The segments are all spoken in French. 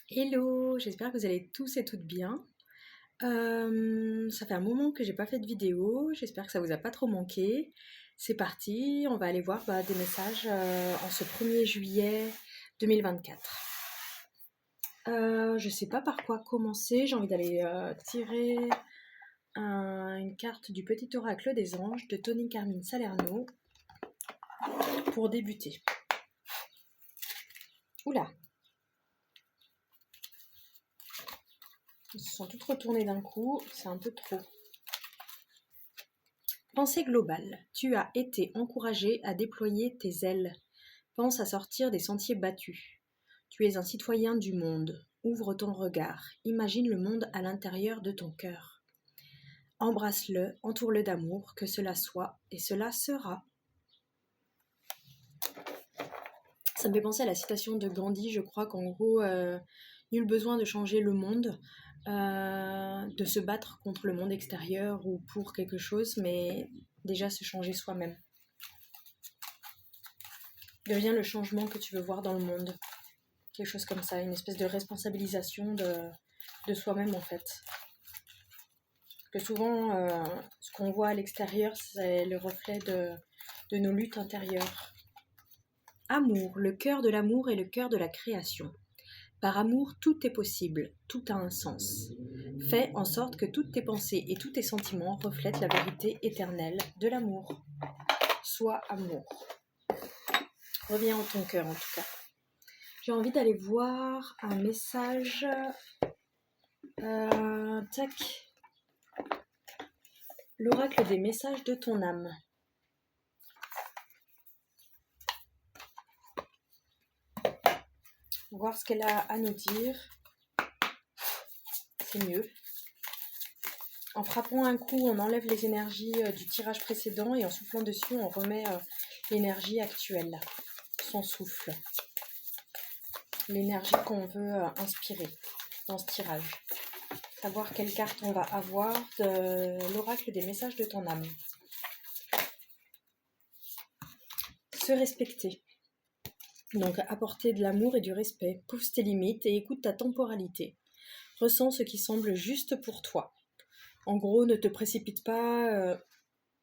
Hello, j'espère que vous allez tous et toutes bien. Ça fait un moment que j'ai pas fait de vidéo, j'espère que ça vous a pas trop manqué. C'est parti, on va aller voir des messages en ce 1er juillet 2024. Je sais pas par quoi commencer, j'ai envie d'aller tirer une carte du Petit Oracle des Anges de Tony Carmine Salerno pour débuter. Oula, ils se sont toutes retournées d'un coup, c'est un peu trop. Pensée globale. Tu as été encouragé à déployer tes ailes. Pense à sortir des sentiers battus. Tu es un citoyen du monde. Ouvre ton regard. Imagine le monde à l'intérieur de ton cœur. Embrasse-le, entoure-le d'amour, que cela soit, et cela sera. Ça me fait penser à la citation de Gandhi, je crois qu'en gros, nul besoin de changer le monde, de se battre contre le monde extérieur ou pour quelque chose, mais déjà se changer soi-même. Deviens le changement que tu veux voir dans le monde. Quelque chose comme ça, une espèce de responsabilisation de soi-même en fait. Que souvent, ce qu'on voit à l'extérieur, c'est le reflet de nos luttes intérieures. Amour, le cœur de l'amour est le cœur de la création. Par amour, tout est possible, tout a un sens. Fais en sorte que toutes tes pensées et tous tes sentiments reflètent la vérité éternelle de l'amour. Sois amour. Reviens en ton cœur en tout cas. J'ai envie d'aller voir un message. Tac. L'oracle des messages de ton âme. Voir ce qu'elle a à nous dire. C'est mieux. En frappant un coup, on enlève les énergies du tirage précédent et en soufflant dessus, on remet l'énergie actuelle, son souffle. L'énergie qu'on veut inspirer dans ce tirage. Savoir quelle carte on va avoir de l'oracle des messages de ton âme. Se respecter. Donc apporter de l'amour et du respect. Pousse tes limites et écoute ta temporalité. Ressens ce qui semble juste pour toi. En gros, ne te précipite pas,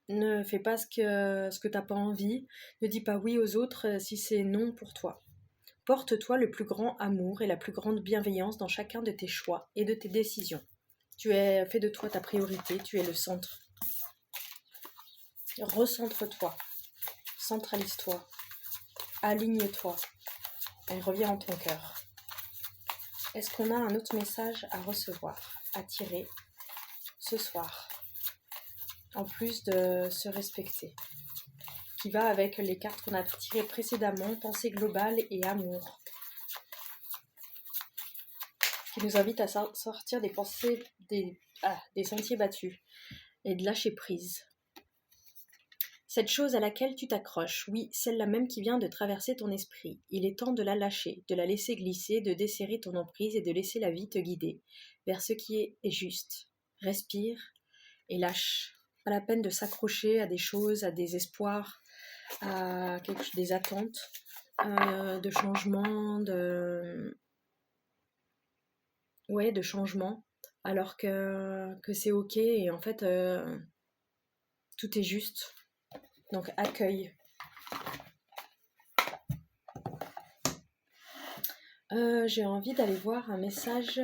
ne fais pas ce que t'as pas envie, ne dis pas oui aux autres si c'est non pour toi. Porte-toi le plus grand amour et la plus grande bienveillance dans chacun de tes choix et de tes décisions. Fais de toi ta priorité, tu es le centre. Recentre-toi, centralise-toi, aligne-toi et reviens en ton cœur. Est-ce qu'on a un autre message à recevoir, à tirer ce soir, en plus de se respecter, qui va avec les cartes qu'on a tirées précédemment, pensée globale et amour, qui nous invite à sortir des pensées, des sentiers battus et de lâcher prise. Cette chose à laquelle tu t'accroches, oui, celle-là même qui vient de traverser ton esprit, il est temps de la lâcher, de la laisser glisser, de desserrer ton emprise et de laisser la vie te guider vers ce qui est juste. Respire et lâche. Pas la peine de s'accrocher à des choses, à des espoirs, à des attentes de changement, de changement, alors que c'est ok et en fait tout est juste. Donc accueille. J'ai envie d'aller voir un message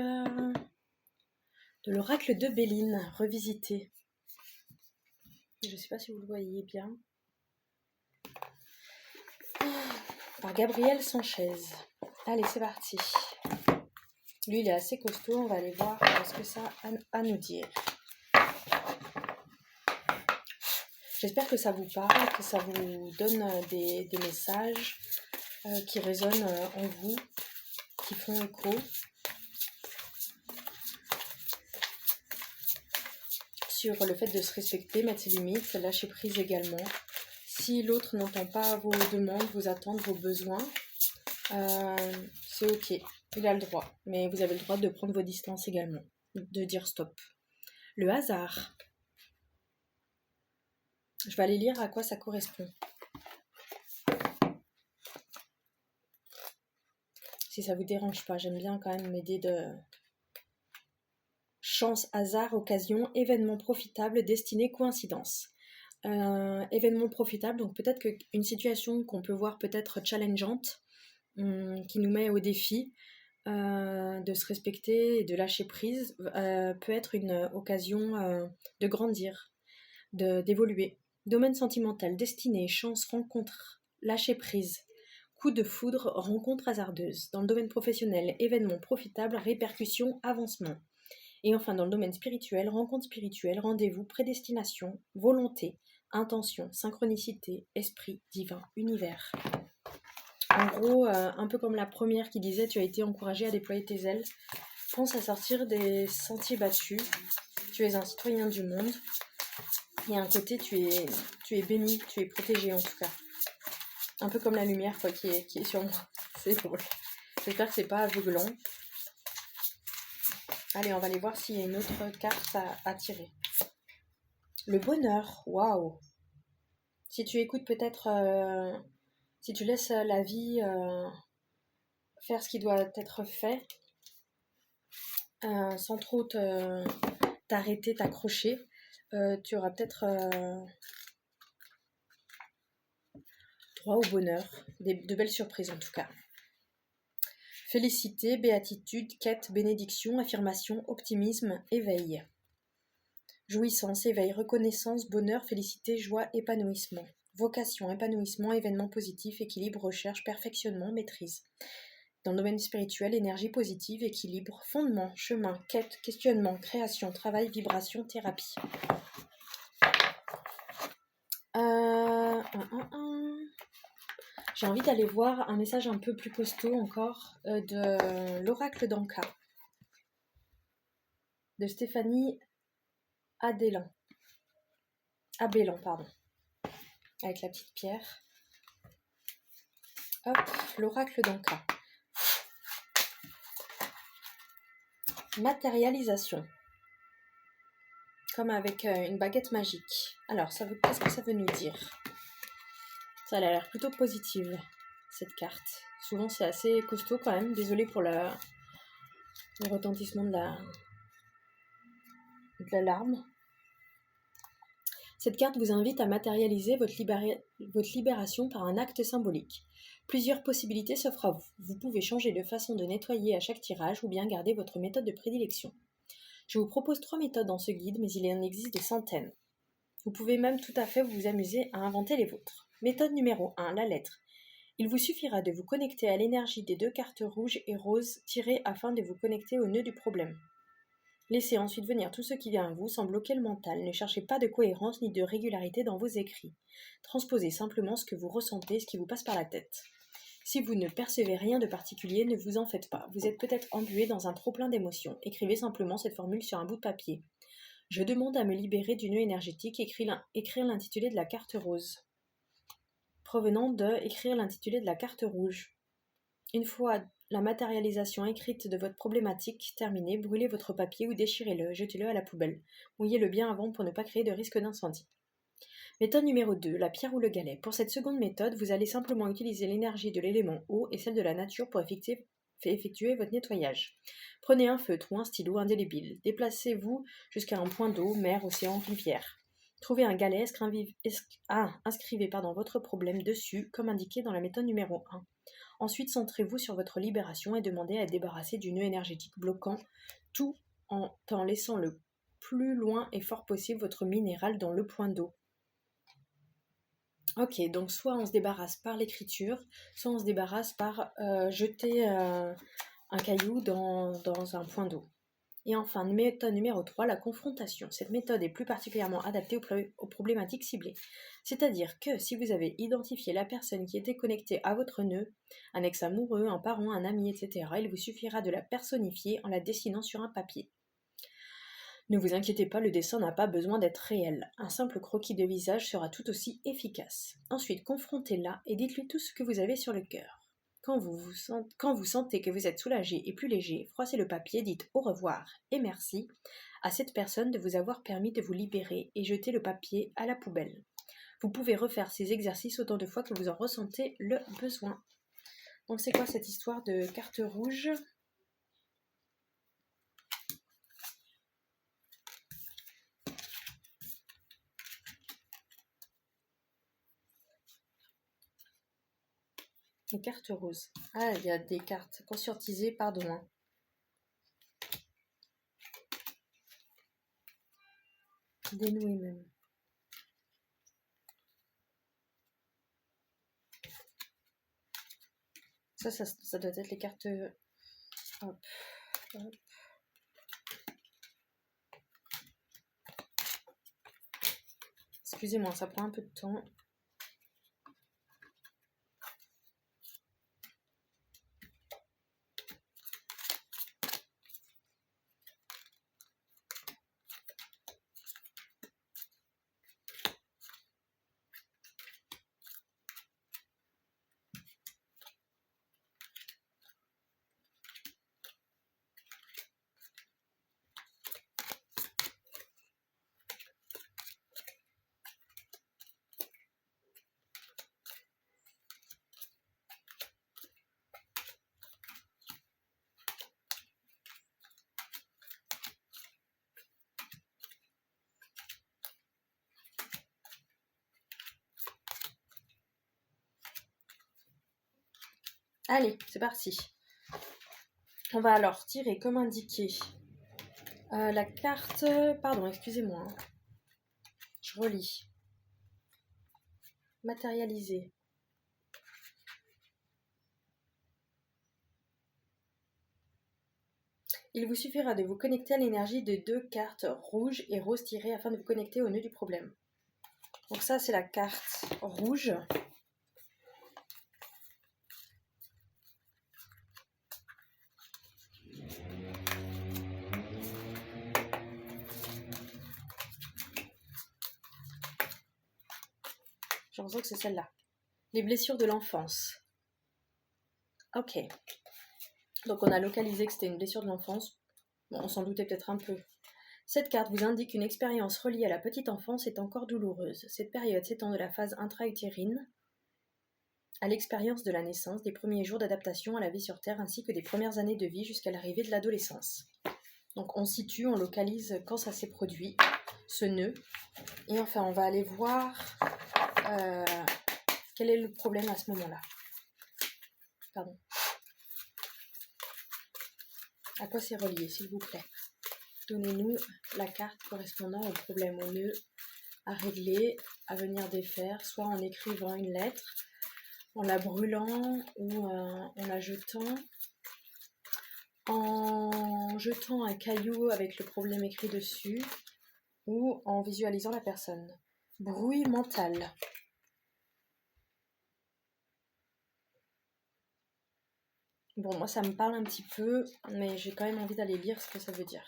de l'oracle de Béline, revisité. Je ne sais pas si vous le voyez bien. Par Gabriel Sanchez. Allez, c'est parti. Lui, il est assez costaud. On va aller voir ce que ça a à nous dire. J'espère que ça vous parle, que ça vous donne des messages qui résonnent en vous, qui font écho. Sur le fait de se respecter, mettre ses limites, lâcher prise également. Si l'autre n'entend pas vos demandes, vos attentes, vos besoins, c'est ok, il a le droit. Mais vous avez le droit de prendre vos distances également, de dire stop. Le hasard. Je vais aller lire à quoi ça correspond. si ça vous dérange pas. J'aime bien quand même m'aider de chance, hasard, occasion, événement profitable, destinée, coïncidence. Événement profitable, donc peut-être qu'une situation qu'on peut voir peut-être challengeante, qui nous met au défi, de se respecter et de lâcher prise, peut être une occasion de grandir, d'évoluer. Domaine sentimental, destinée, chance, rencontre, lâcher prise. Coup de foudre, rencontre hasardeuse. Dans le domaine professionnel, événement profitable, répercussion, avancement. Et enfin, dans le domaine spirituel, rencontre spirituelle, rendez-vous, prédestination, volonté, intention, synchronicité, esprit, divin, univers. En gros, un peu comme la première qui disait « Tu as été encouragé à déployer tes ailes. Pense à sortir des sentiers battus. Tu es un citoyen du monde. » Il y a un côté, tu es béni, tu es protégé en tout cas. Un peu comme la lumière quoi, qui est sur moi. C'est drôle. J'espère que c'est pas aveuglant. Allez, on va aller voir s'il y a une autre carte à tirer. Le bonheur, waouh. Si tu écoutes peut-être, si tu laisses la vie faire ce qui doit être fait, sans trop t'arrêter, t'accrocher, tu auras peut-être droit au bonheur, de belles surprises en tout cas. Félicité, béatitude, quête, bénédiction, affirmation, optimisme, éveil. Jouissance, éveil, reconnaissance, bonheur, félicité, joie, épanouissement. Vocation, épanouissement, événement positif, équilibre, recherche, perfectionnement, maîtrise. Dans le domaine spirituel, énergie positive, équilibre, fondement, chemin, quête, questionnement, création, travail, vibration, thérapie. J'ai envie d'aller voir un message un peu plus costaud encore de l'oracle d'Anka, de Stéphanie Abellan, pardon, avec la petite pierre. Hop, l'oracle d'Anka. Matérialisation. Comme avec une baguette magique. Alors, qu'est-ce que ça veut nous dire ? Ça a l'air plutôt positive, cette carte. Souvent, c'est assez costaud quand même. Désolée pour le retentissement de la larme. Cette carte vous invite à matérialiser votre libération par un acte symbolique. Plusieurs possibilités s'offrent à vous. Vous pouvez changer de façon de nettoyer à chaque tirage ou bien garder votre méthode de prédilection. Je vous propose 3 méthodes dans ce guide, mais il en existe des centaines. Vous pouvez même tout à fait vous amuser à inventer les vôtres. Méthode numéro 1, la lettre. Il vous suffira de vous connecter à l'énergie des 2 cartes rouges et roses tirées afin de vous connecter au nœud du problème. Laissez ensuite venir tout ce qui vient à vous sans bloquer le mental. Ne cherchez pas de cohérence ni de régularité dans vos écrits. Transposez simplement ce que vous ressentez, ce qui vous passe par la tête. Si vous ne percevez rien de particulier, ne vous en faites pas. Vous êtes peut-être englué dans un trop-plein d'émotions. Écrivez simplement cette formule sur un bout de papier. Je demande à me libérer du nœud énergétique. Écrire l'intitulé de la carte rose. Provenant de écrire l'intitulé de la carte rouge. Une fois la matérialisation écrite de votre problématique terminée, brûlez votre papier ou déchirez-le, jetez-le à la poubelle. Mouillez-le bien avant pour ne pas créer de risque d'incendie. Méthode numéro 2, la pierre ou le galet. Pour cette seconde méthode, vous allez simplement utiliser l'énergie de l'élément eau et celle de la nature pour effectuer votre nettoyage. Prenez un feutre ou un stylo indélébile. Déplacez-vous jusqu'à un point d'eau, mer, océan, rivière. Trouvez un galet, inscrivez votre problème dessus, comme indiqué dans la méthode numéro 1. Ensuite, centrez-vous sur votre libération et demandez à être débarrassé du nœud énergétique bloquant, tout en laissant le plus loin et fort possible votre minéral dans le point d'eau. Ok, donc soit on se débarrasse par l'écriture, soit on se débarrasse par jeter un caillou dans un point d'eau. Et enfin, méthode numéro 3, la confrontation. Cette méthode est plus particulièrement adaptée aux problématiques ciblées. C'est-à-dire que si vous avez identifié la personne qui était connectée à votre nœud, un ex amoureux, un parent, un ami, etc., il vous suffira de la personnifier en la dessinant sur un papier. Ne vous inquiétez pas, le dessin n'a pas besoin d'être réel. Un simple croquis de visage sera tout aussi efficace. Ensuite, confrontez-la et dites-lui tout ce que vous avez sur le cœur. Quand vous sentez que vous êtes soulagé et plus léger, froissez le papier, dites au revoir et merci à cette personne de vous avoir permis de vous libérer et jetez le papier à la poubelle. Vous pouvez refaire ces exercices autant de fois que vous en ressentez le besoin. Donc c'est quoi cette histoire de carte rouge? Les cartes roses. Ah, il y a des cartes conscientisées, pardon. Hein. Dénouées même. Ça doit être les cartes... Hop, hop. Excusez-moi, ça prend un peu de temps. Allez, c'est parti. On va alors tirer comme indiqué la carte... Pardon, excusez-moi. Hein. Je relis. Matérialiser. Il vous suffira de vous connecter à l'énergie de 2 cartes rouges et rose tirées afin de vous connecter au nœud du problème. Donc ça, c'est la carte rouge. Je ressens que c'est celle-là. Les blessures de l'enfance. Ok. Donc on a localisé que c'était une blessure de l'enfance. Bon, on s'en doutait peut-être un peu. Cette carte vous indique qu'une expérience reliée à la petite enfance est encore douloureuse. Cette période s'étend de la phase intra-utérine à l'expérience de la naissance, des premiers jours d'adaptation à la vie sur Terre ainsi que des premières années de vie jusqu'à l'arrivée de l'adolescence. Donc on situe, on localise quand ça s'est produit, ce nœud. Et enfin on va aller voir quel est le problème à ce moment-là. Pardon. À quoi c'est relié, s'il vous plaît? Donnez-nous la carte correspondant au problème, au nœud à régler, à venir défaire, soit en écrivant une lettre, en la brûlant ou en la jetant, en jetant un caillou avec le problème écrit dessus ou en visualisant la personne. Bruit mental. Bon, moi ça me parle un petit peu, mais j'ai quand même envie d'aller lire ce que ça veut dire.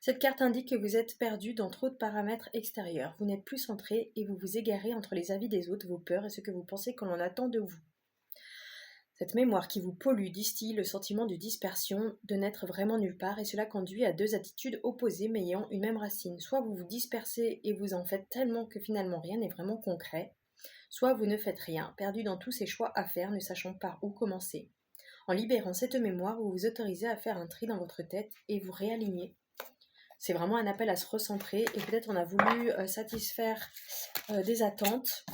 Cette carte indique que vous êtes perdu dans trop de paramètres extérieurs. Vous n'êtes plus centré et vous vous égarez entre les avis des autres, vos peurs et ce que vous pensez qu'on en attend de vous. Cette mémoire qui vous pollue distille le sentiment de dispersion, de n'être vraiment nulle part, et cela conduit à 2 attitudes opposées mais ayant une même racine. Soit vous vous dispersez et vous en faites tellement que finalement rien n'est vraiment concret, soit vous ne faites rien, perdu dans tous ces choix à faire, ne sachant pas où commencer. En libérant cette mémoire, vous vous autorisez à faire un tri dans votre tête et vous réaligner. C'est vraiment un appel à se recentrer et peut-être on a voulu satisfaire des attentes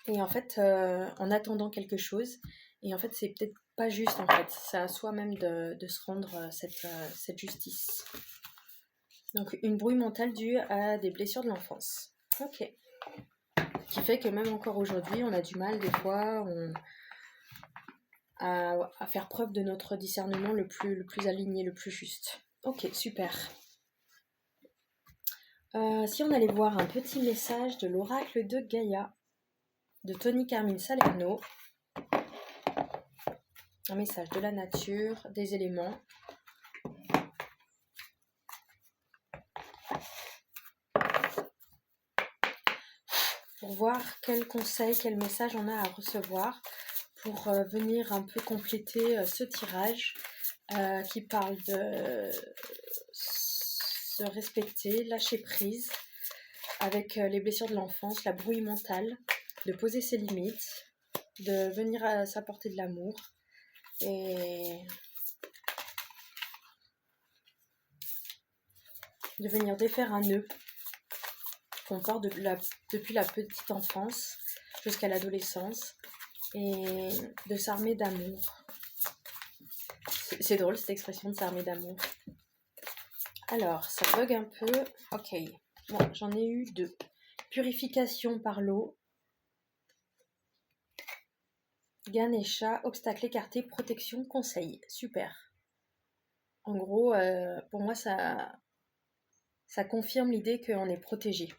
et en fait en attendant quelque chose et en fait c'est peut-être pas juste en fait, c'est à soi-même de se rendre cette justice. Donc une brouille mentale due à des blessures de l'enfance. Ok. Qui fait que même encore aujourd'hui on a du mal des fois à faire preuve de notre discernement le plus aligné, le plus juste. Ok, super. Si on allait voir un petit message de l'oracle de Gaïa, de Tony Carmine Salerno, un message de la nature, des éléments. Pour voir quel conseil, quel message on a à recevoir pour venir un peu compléter ce tirage qui parle de se respecter, lâcher prise avec les blessures de l'enfance, la brouille mentale, de poser ses limites, de venir s'apporter de l'amour et de venir défaire un nœud qu'on porte depuis la petite enfance jusqu'à l'adolescence et de s'armer d'amour. C'est drôle cette expression de s'armer d'amour. Alors, ça bug un peu. Ok, bon, j'en ai eu 2. Purification par l'eau. Ganesha, obstacle écarté, protection, conseil. Super. En gros, pour moi, ça confirme l'idée qu'on est protégé.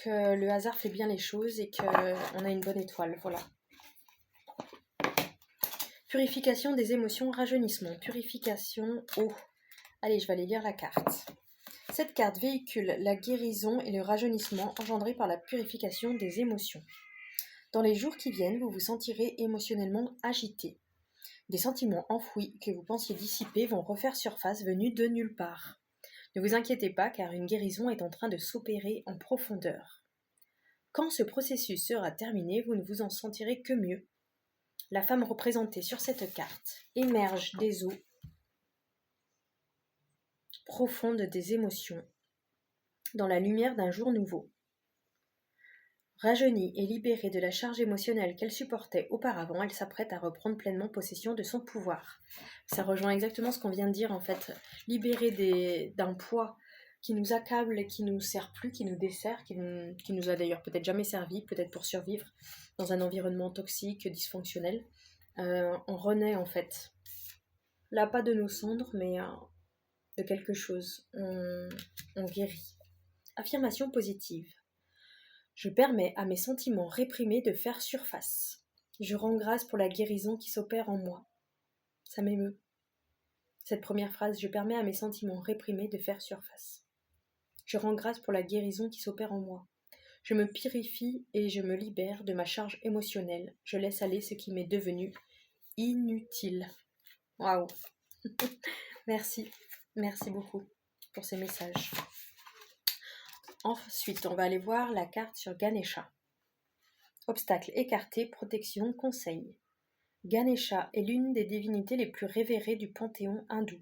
Que le hasard fait bien les choses et qu'on a une bonne étoile, voilà. Purification des émotions, rajeunissement. Purification eau. Allez, je vais aller lire la carte. Cette carte véhicule la guérison et le rajeunissement engendrés par la purification des émotions. Dans les jours qui viennent, vous vous sentirez émotionnellement agité. Des sentiments enfouis que vous pensiez dissipés vont refaire surface venus de nulle part. Ne vous inquiétez pas car une guérison est en train de s'opérer en profondeur. Quand ce processus sera terminé, vous ne vous en sentirez que mieux. La femme représentée sur cette carte émerge des eaux profondes des émotions, dans la lumière d'un jour nouveau. Rajeunie et libérée de la charge émotionnelle qu'elle supportait auparavant, elle s'apprête à reprendre pleinement possession de son pouvoir. Ça rejoint exactement ce qu'on vient de dire en fait. Libérée d'un poids qui nous accable, qui nous sert plus, qui nous dessert, qui nous a d'ailleurs peut-être jamais servi, peut-être pour survivre dans un environnement toxique, dysfonctionnel. On renaît en fait. Là, pas de nos cendres, mais de quelque chose. On guérit. Affirmation positive. Je permets à mes sentiments réprimés de faire surface. Je rends grâce pour la guérison qui s'opère en moi. Ça m'émeut. Cette première phrase, je permets à mes sentiments réprimés de faire surface. Je rends grâce pour la guérison qui s'opère en moi. Je me purifie et je me libère de ma charge émotionnelle. Je laisse aller ce qui m'est devenu inutile. Waouh. Merci. Merci beaucoup pour ces messages. Ensuite, on va aller voir la carte sur Ganesha. Obstacle écarté, protection, conseil. Ganesha est l'une des divinités les plus révérées du panthéon hindou.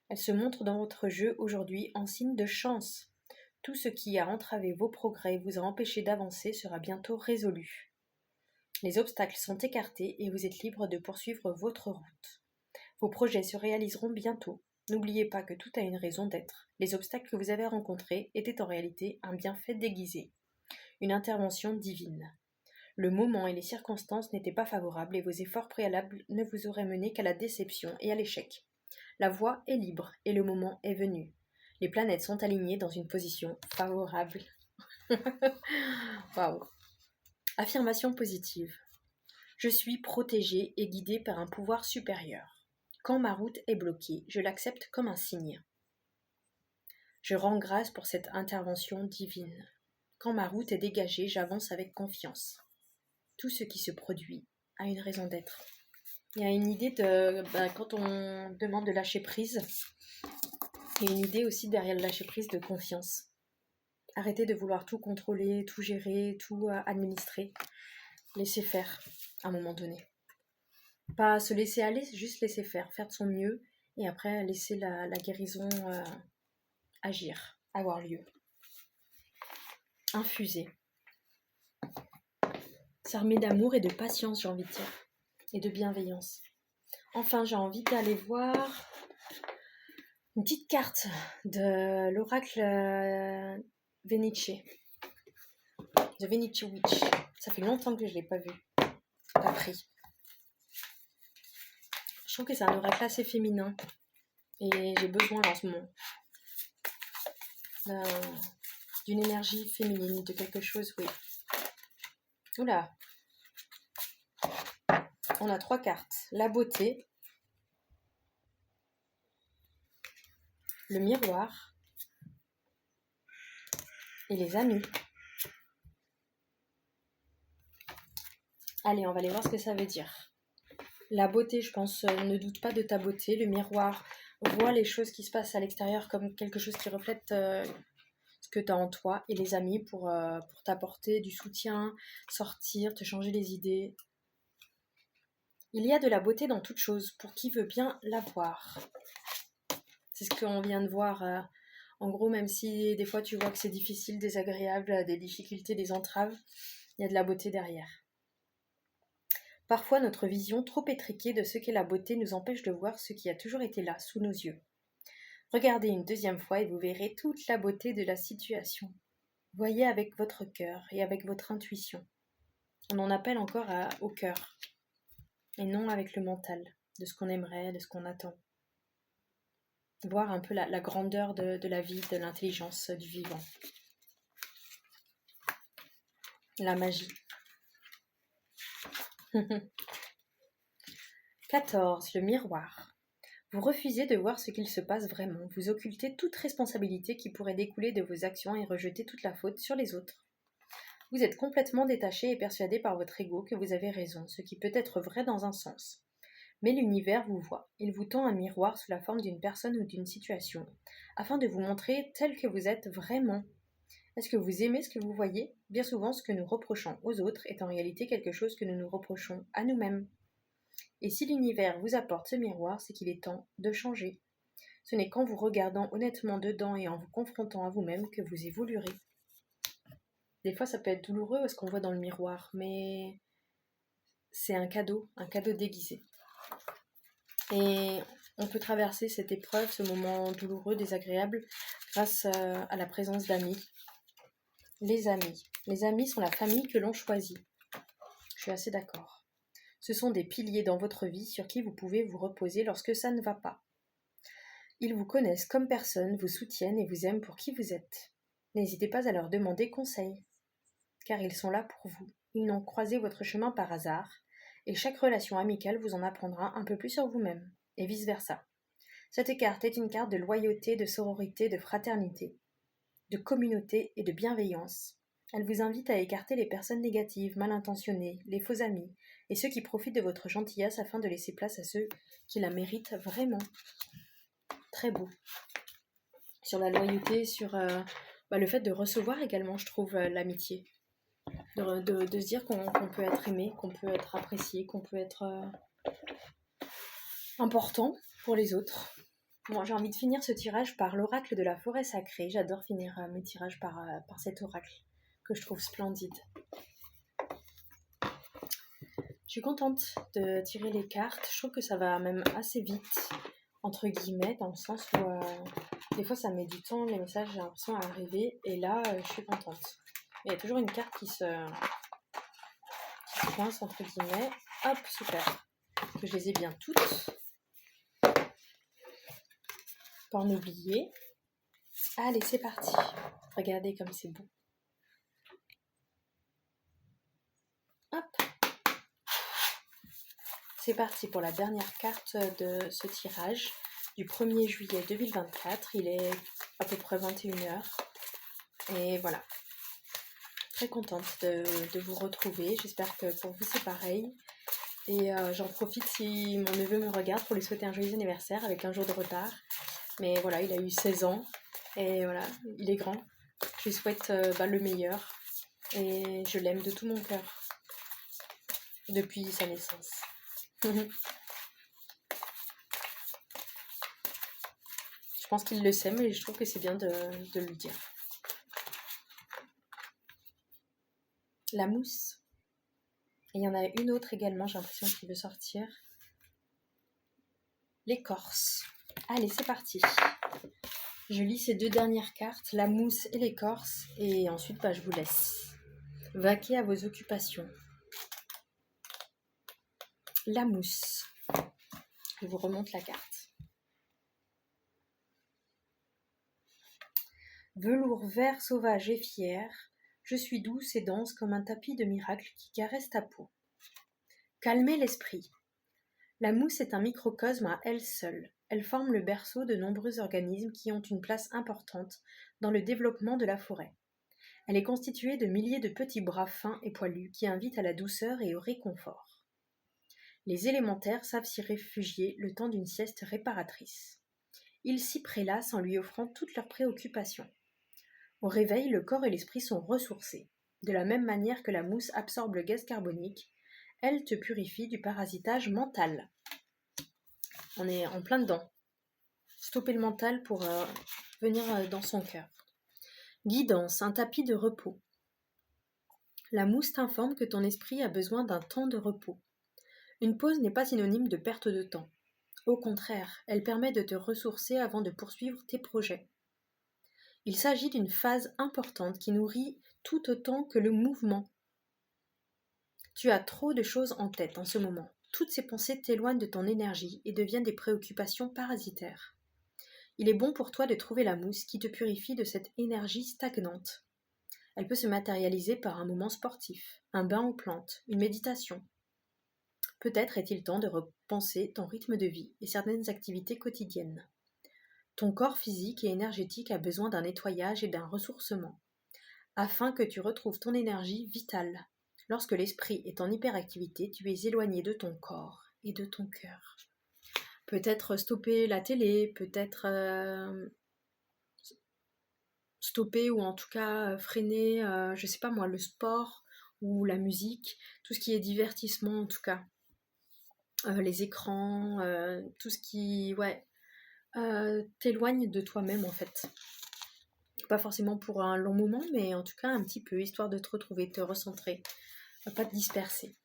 Elle se montre dans votre jeu aujourd'hui en signe de chance. Tout ce qui a entravé vos progrès et vous a empêché d'avancer sera bientôt résolu. Les obstacles sont écartés et vous êtes libre de poursuivre votre route. Vos projets se réaliseront bientôt. N'oubliez pas que tout a une raison d'être. Les obstacles que vous avez rencontrés étaient en réalité un bienfait déguisé, une intervention divine. Le moment et les circonstances n'étaient pas favorables et vos efforts préalables ne vous auraient mené qu'à la déception et à l'échec. La voie est libre et le moment est venu. Les planètes sont alignées dans une position favorable. Waouh. Affirmation positive. Je suis protégée et guidée par un pouvoir supérieur. Quand ma route est bloquée, je l'accepte comme un signe. Je rends grâce pour cette intervention divine. Quand ma route est dégagée, j'avance avec confiance. Tout ce qui se produit a une raison d'être. Il y a une idée de, quand on demande de lâcher prise, il y a une idée aussi derrière le lâcher prise de confiance. Arrêtez de vouloir tout contrôler, tout gérer, tout administrer. Laissez faire à un moment donné. Pas se laisser aller, juste laisser faire de son mieux et après laisser la guérison agir, avoir lieu. Infuser. S'armer d'amour et de patience, j'ai envie de dire, et de bienveillance. Enfin, j'ai envie d'aller voir une petite carte de l'oracle Venice. The Venice Witch. Ça fait longtemps que je ne l'ai pas vu, pas pris. Je trouve que c'est un oracle assez féminin et j'ai besoin là en ce moment d'une énergie féminine, de quelque chose, oui. Oula. On a 3 cartes. La beauté, le miroir et les amis. Allez, on va aller voir ce que ça veut dire. La beauté, je pense, ne doute pas de ta beauté. Le miroir voit les choses qui se passent à l'extérieur comme quelque chose qui reflète ce que tu as en toi et les amis pour t'apporter du soutien, sortir, te changer les idées. Il y a de la beauté dans toute chose pour qui veut bien la voir. C'est ce qu'on vient de voir. En gros, même si des fois tu vois que c'est difficile, désagréable, des difficultés, des entraves, il y a de la beauté derrière. Parfois, notre vision trop étriquée de ce qu'est la beauté nous empêche de voir ce qui a toujours été là, sous nos yeux. Regardez une deuxième fois et vous verrez toute la beauté de la situation. Voyez avec votre cœur et avec votre intuition. On en appelle encore au cœur, et non avec le mental, de ce qu'on aimerait, de ce qu'on attend. Voir un peu la grandeur de la vie, de l'intelligence du vivant. La magie. 14. Le miroir. Vous refusez de voir ce qu'il se passe vraiment, vous occultez toute responsabilité qui pourrait découler de vos actions et rejetez toute la faute sur les autres. Vous êtes complètement détaché et persuadé par votre ego que vous avez raison, ce qui peut être vrai dans un sens. Mais l'univers vous voit, il vous tend un miroir sous la forme d'une personne ou d'une situation, afin de vous montrer tel que vous êtes vraiment. Est-ce que vous aimez ce que vous voyez ? Bien souvent, ce que nous reprochons aux autres est en réalité quelque chose que nous nous reprochons à nous-mêmes. Et si l'univers vous apporte ce miroir, c'est qu'il est temps de changer. Ce n'est qu'en vous regardant honnêtement dedans et en vous confrontant à vous-même que vous évoluerez. Des fois, ça peut être douloureux ce qu'on voit dans le miroir, mais c'est un cadeau déguisé. Et on peut traverser cette épreuve, ce moment douloureux, désagréable, grâce à la présence d'amis. Les amis. Les amis sont la famille que l'on choisit. Je suis assez d'accord. Ce sont des piliers dans votre vie sur qui vous pouvez vous reposer lorsque ça ne va pas. Ils vous connaissent comme personne, vous soutiennent et vous aiment pour qui vous êtes. N'hésitez pas à leur demander conseil, car ils sont là pour vous. Ils n'ont croisé votre chemin par hasard, et chaque relation amicale vous en apprendra un peu plus sur vous-même, et vice-versa. Cette carte est une carte de loyauté, de sororité, de fraternité, de communauté et de bienveillance. Elle vous invite à écarter les personnes négatives, mal intentionnées, les faux amis, et ceux qui profitent de votre gentillesse afin de laisser place à ceux qui la méritent vraiment. Très beau. Sur la loyauté, sur le fait de recevoir également, je trouve, l'amitié. De se dire qu'on peut être aimé, qu'on peut être apprécié, qu'on peut être important pour les autres. Bon, j'ai envie de finir ce tirage par l'oracle de la forêt sacrée. J'adore finir mes tirages par cet oracle que je trouve splendide. Je suis contente de tirer les cartes. Je trouve que ça va même assez vite, entre guillemets, dans le sens où des fois ça met du temps, les messages, j'ai l'impression, à arriver. Et là, je suis contente. Il y a toujours une carte qui se coince, entre guillemets. Hop, super. Que je les ai bien toutes. Pour n'oublier. Allez, c'est parti. Regardez comme c'est beau. Hop. C'est parti pour la dernière carte de ce tirage du 1er juillet 2024. Il est à peu près 21h. Et voilà. Très contente de vous retrouver. J'espère que pour vous c'est pareil. Et j'en profite si mon neveu me regarde pour lui souhaiter un joyeux anniversaire avec un jour de retard. Mais voilà, il a eu 16 ans. Et voilà, il est grand. Je lui souhaite le meilleur. Et je l'aime de tout mon cœur. Depuis sa naissance. Je pense qu'il le sait, mais je trouve que c'est bien de le dire. La mousse. Et il y en a une autre également, j'ai l'impression qu'il veut sortir. L'écorce. Allez, c'est parti. Je lis ces deux dernières cartes, la mousse et l'écorce, et ensuite je vous laisse vaquer à vos occupations. La mousse. Je vous remonte la carte. Velours vert sauvage et fier, je suis douce et dense comme un tapis de miracle qui caresse ta peau. Calmez l'esprit. La mousse est un microcosme à elle seule. Elle forme le berceau de nombreux organismes qui ont une place importante dans le développement de la forêt. Elle est constituée de milliers de petits bras fins et poilus qui invitent à la douceur et au réconfort. Les élémentaires savent s'y réfugier le temps d'une sieste réparatrice. Ils s'y prélassent en lui offrant toutes leurs préoccupations. Au réveil, le corps et l'esprit sont ressourcés. De la même manière que la mousse absorbe le gaz carbonique, elle te purifie du parasitage mental. On est en plein dedans. Stopper le mental pour venir dans son cœur. Guidance, un tapis de repos. La mousse t'informe que ton esprit a besoin d'un temps de repos. Une pause n'est pas synonyme de perte de temps. Au contraire, elle permet de te ressourcer avant de poursuivre tes projets. Il s'agit d'une phase importante qui nourrit tout autant que le mouvement. Tu as trop de choses en tête en ce moment. Toutes ces pensées t'éloignent de ton énergie et deviennent des préoccupations parasitaires. Il est bon pour toi de trouver la mousse qui te purifie de cette énergie stagnante. Elle peut se matérialiser par un moment sportif, un bain aux plantes, une méditation. Peut-être est-il temps de repenser ton rythme de vie et certaines activités quotidiennes. Ton corps physique et énergétique a besoin d'un nettoyage et d'un ressourcement, afin que tu retrouves ton énergie vitale. Lorsque l'esprit est en hyperactivité, tu es éloigné de ton corps et de ton cœur. Peut-être stopper la télé, peut-être stopper ou en tout cas freiner, je sais pas moi, le sport ou la musique, tout ce qui est divertissement en tout cas. Les écrans, tout ce qui t'éloigne de toi-même en fait. Pas forcément pour un long moment, mais en tout cas un petit peu, histoire de te retrouver, te recentrer, pas te disperser,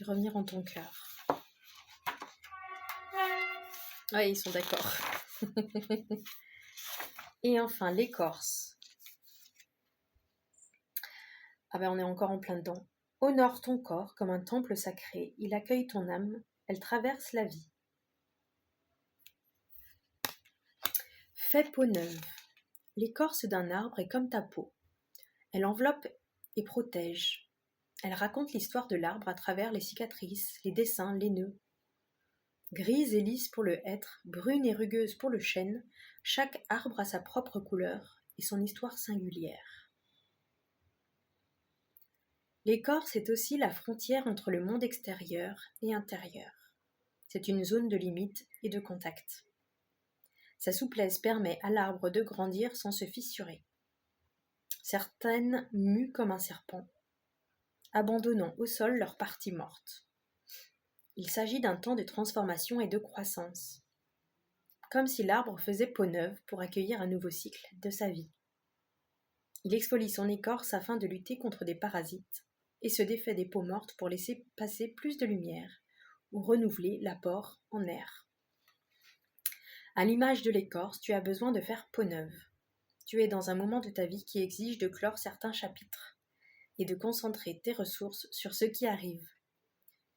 revenir en ton cœur. Ouais, ils sont d'accord. Et enfin, l'écorce. Ah ben on est encore en plein dedans. Honore ton corps comme un temple sacré, il accueille ton âme, elle traverse la vie. Fais peau neuve. L'écorce d'un arbre est comme ta peau. Elle enveloppe et protège. Elle raconte l'histoire de l'arbre à travers les cicatrices, les dessins, les nœuds. Grise et lisse pour le hêtre, brune et rugueuse pour le chêne, chaque arbre a sa propre couleur et son histoire singulière. L'écorce est aussi la frontière entre le monde extérieur et intérieur. C'est une zone de limite et de contact. Sa souplesse permet à l'arbre de grandir sans se fissurer. Certaines muent comme un serpent, abandonnant au sol leur partie morte. Il s'agit d'un temps de transformation et de croissance, comme si l'arbre faisait peau neuve pour accueillir un nouveau cycle de sa vie. Il exfolie son écorce afin de lutter contre des parasites et se défait des peaux mortes pour laisser passer plus de lumière ou renouveler l'apport en air. À l'image de l'écorce, tu as besoin de faire peau neuve. Tu es dans un moment de ta vie qui exige de clore certains chapitres et de concentrer tes ressources sur ce qui arrive.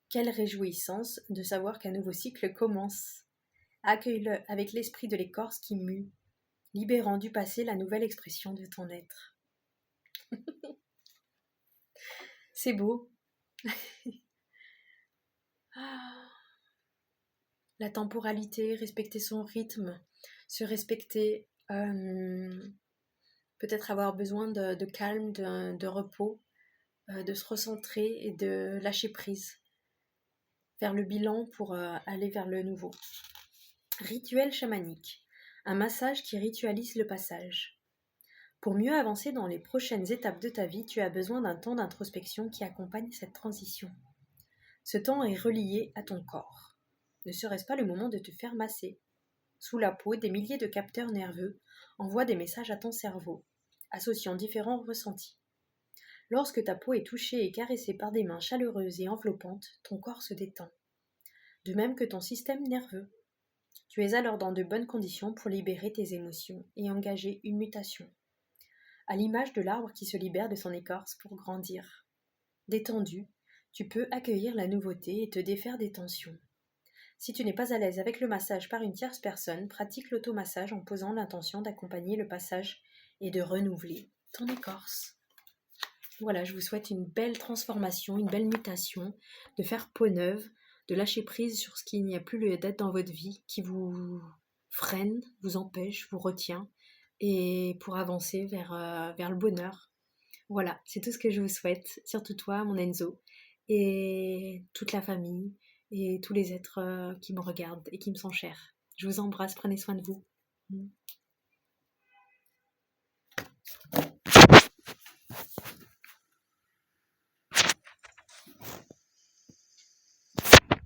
Quelle réjouissance de savoir qu'un nouveau cycle commence. Accueille-le avec l'esprit de l'écorce qui mue, libérant du passé la nouvelle expression de ton être. C'est beau. La temporalité, respecter son rythme, se respecter, peut-être avoir besoin de calme, de repos, de se recentrer et de lâcher prise. Faire le bilan pour aller vers le nouveau. Rituel chamanique. Un massage qui ritualise le passage. Pour mieux avancer dans les prochaines étapes de ta vie, tu as besoin d'un temps d'introspection qui accompagne cette transition. Ce temps est relié à ton corps. Ne serait-ce pas le moment de te faire masser? Sous la peau, des milliers de capteurs nerveux envoient des messages à ton cerveau, associant différents ressentis. Lorsque ta peau est touchée et caressée par des mains chaleureuses et enveloppantes, ton corps se détend. De même que ton système nerveux. Tu es alors dans de bonnes conditions pour libérer tes émotions et engager une mutation. À l'image de l'arbre qui se libère de son écorce pour grandir. Détendu, tu peux accueillir la nouveauté et te défaire des tensions. Si tu n'es pas à l'aise avec le massage par une tierce personne, pratique l'automassage en posant l'intention d'accompagner le passage et de renouveler ton écorce. Voilà, je vous souhaite une belle transformation, une belle mutation, de faire peau neuve, de lâcher prise sur ce qui n'y a plus lieu d'être dans votre vie, qui vous freine, vous empêche, vous retient, et pour avancer vers le bonheur. Voilà, c'est tout ce que je vous souhaite, surtout toi, mon Enzo, et toute la famille, et tous les êtres qui me regardent et qui me sont chers. Je vous embrasse, prenez soin de vous.